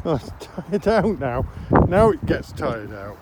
Oh, it's tired out now. Now it gets tired out.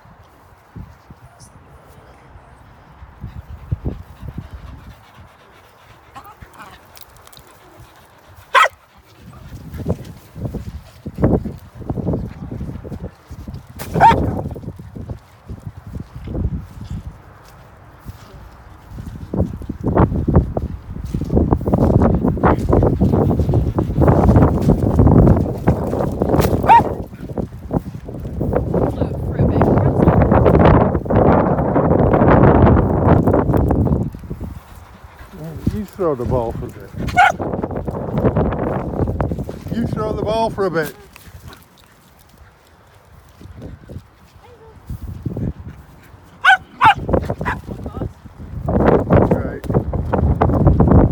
You throw the ball for a bit. You throw the ball for a bit. Right.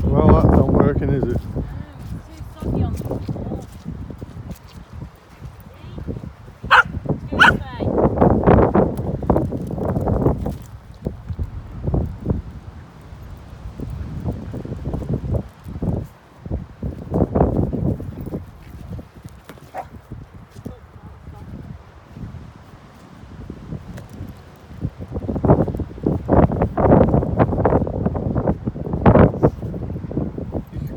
Well, that's not working, is it?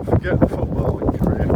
Forget the footballing career.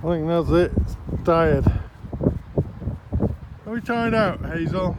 I think that's it. It's tired. Are we tired out, Hazel?